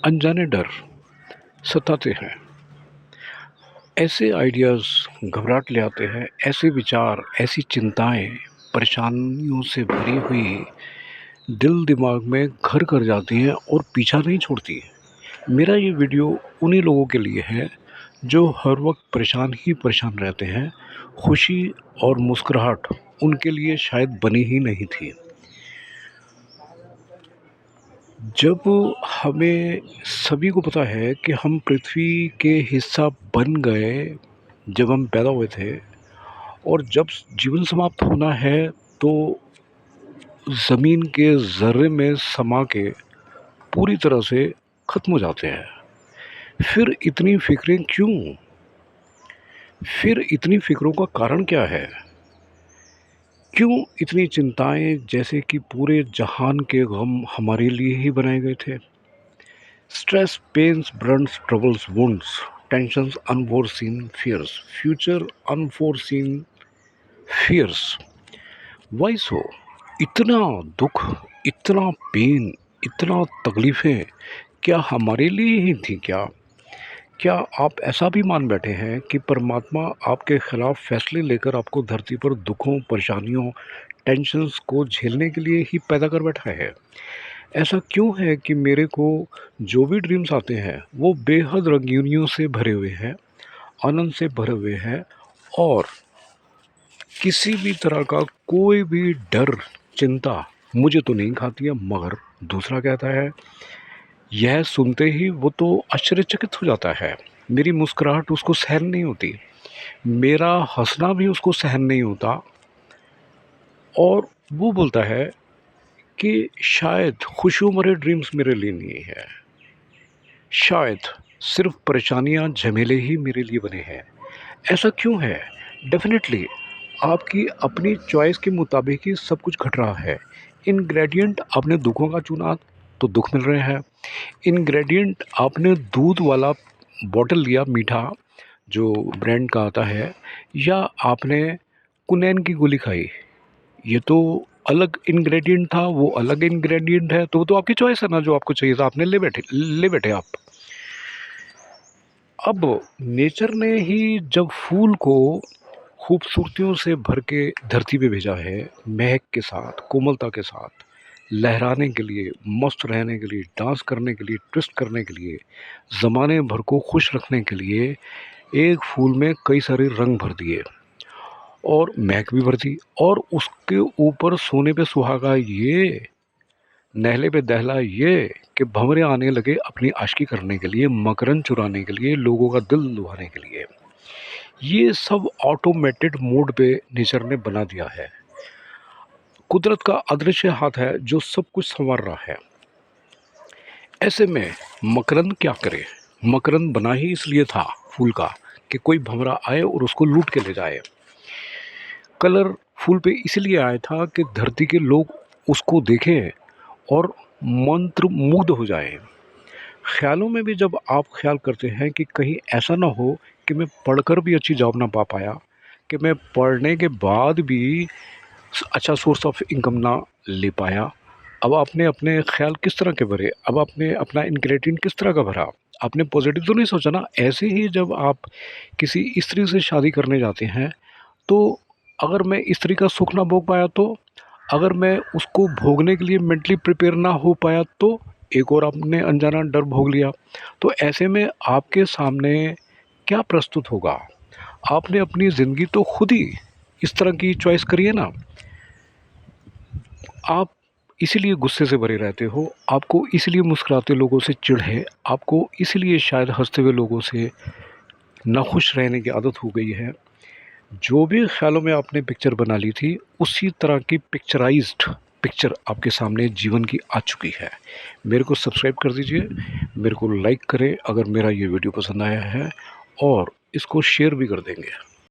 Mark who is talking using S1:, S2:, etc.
S1: अनजाने डर सताते हैं। ऐसे आइडियाज़ घबराहट ले आते हैं, ऐसे विचार, ऐसी चिंताएँ, परेशानियों से भरी हुई दिल दिमाग में घर कर जाती हैं और पीछा नहीं छोड़ती। मेरा ये वीडियो उन्हीं लोगों के लिए है जो हर वक्त परेशान ही परेशान रहते हैं। खुशी और मुस्कुराहट उनके लिए शायद बनी ही नहीं थी। जब हमें सभी को पता है कि हम पृथ्वी के हिस्सा बन गए, जब हम पैदा हुए थे और जब जीवन समाप्त होना है तो ज़मीन के ज़र्रे में समा के पूरी तरह से ख़त्म हो जाते हैं। फिर इतनी फ़िक्रें क्यों? फिर इतनी फ़िक्रों का कारण क्या है? क्यों इतनी चिंताएँ, जैसे कि पूरे जहान के गम हमारे लिए ही बनाए गए थे? Stress, pains, burns, troubles, wounds, tensions, unforeseen fears, future unforeseen fears. Why so? इतना दुख, इतना पेन, इतना तकलीफ़ें क्या हमारे लिए ही थी क्या? क्या आप ऐसा भी मान बैठे हैं कि परमात्मा आपके खिलाफ फैसले लेकर आपको धरती पर दुखों, परेशानियों, टेंशन्स को झेलने के लिए ही पैदा कर बैठा है? ऐसा क्यों है कि मेरे को जो भी ड्रीम्स आते हैं वो बेहद रंगीनियों से भरे हुए हैं, आनंद से भरे हुए हैं और किसी भी तरह का कोई भी डर, चिंता मुझे तो नहीं खाती है, मगर दूसरा कहता है। यह सुनते ही वो तो आश्चर्यचकित हो जाता है। मेरी मुस्कुराहट उसको सहन नहीं होती, मेरा हंसना भी उसको सहन नहीं होता और वो बोलता है कि शायद खुशियों भरे ड्रीम्स मेरे लिए नहीं है, शायद सिर्फ परेशानियाँ, झमेले ही मेरे लिए बने हैं। ऐसा क्यों है? डेफ़िनेटली आपकी अपनी चॉइस के मुताबिक ही सब कुछ घट रहा है। इंग्रेडिएंट आपने दुखों का चुना तो दुःख मिल रहे हैं। इंग्रेडिएंट आपने दूध वाला बॉटल लिया मीठा, जो ब्रांड का आता है, या आपने कुनैन की गोली खाई, ये तो अलग इंग्रेडिएंट था, वो अलग इंग्रेडिएंट है, तो वो तो आपकी चॉइस है ना, जो आपको चाहिए था आपने ले बैठे आप। अब नेचर ने ही जब फूल को खूबसूरतियों से भर के धरती पे भेजा है, महक के साथ, कोमलता के साथ, लहराने के लिए, मस्त रहने के लिए, डांस करने के लिए, ट्विस्ट करने के लिए, ज़माने भर को खुश रखने के लिए, एक फूल में कई सारे रंग भर दिए और महक भी भर दी और उसके ऊपर सोने पे सुहागा ये, नहले पे दहला ये कि भंवरे आने लगे अपनी आशिकी करने के लिए, मकरंद चुराने के लिए, लोगों का दिल लुभाने के लिए। ये सब ऑटोमेटेड मोड पे नेचर ने बना दिया है। कुदरत का अदृश्य हाथ है जो सब कुछ संवार रहा है। ऐसे में मकरंद क्या करे? मकरंद बना ही इसलिए था फूल का कि कोई भंवरा आए और उसको लूट के ले जाए। कलर फूल पे इसलिए आया था कि धरती के लोग उसको देखें और मंत्र मुग्ध हो जाएं। ख्यालों में भी जब आप ख्याल करते हैं कि कहीं ऐसा ना हो कि मैं पढ़कर भी अच्छी जॉब ना पा पाया, कि मैं पढ़ने के बाद भी अच्छा सोर्स ऑफ इनकम ना ले पाया। अब आपने अपने ख्याल किस तरह के भरे? अब आपने अपना इंग्रेडिएंट किस तरह का भरा? आपने पॉजिटिव तो नहीं सोचा ना। ऐसे ही जब आप किसी स्त्री से शादी करने जाते हैं, तो अगर मैं स्त्री का सुख ना भोग पाया तो, अगर मैं उसको भोगने के लिए मेंटली प्रिपेयर ना हो पाया तो, एक और आपने अनजाना डर भोग लिया। तो ऐसे में आपके सामने क्या प्रस्तुत होगा? आपने अपनी ज़िंदगी तो खुद ही इस तरह की चॉइस करी है ना। आप इसीलिए गुस्से से भरे रहते हो, आपको इसलिए मुस्कुराते लोगों से चिढ़ है, आपको इसलिए शायद हँसते हुए लोगों से नाखुश रहने की आदत हो गई है। जो भी ख़्यालों में आपने पिक्चर बना ली थी, उसी तरह की पिक्चराइज़्ड पिक्चर आपके सामने जीवन की आ चुकी है। मेरे को सब्सक्राइब कर दीजिए, मेरे को लाइक करें अगर मेरा ये वीडियो पसंद आया है और इसको शेयर भी कर देंगे।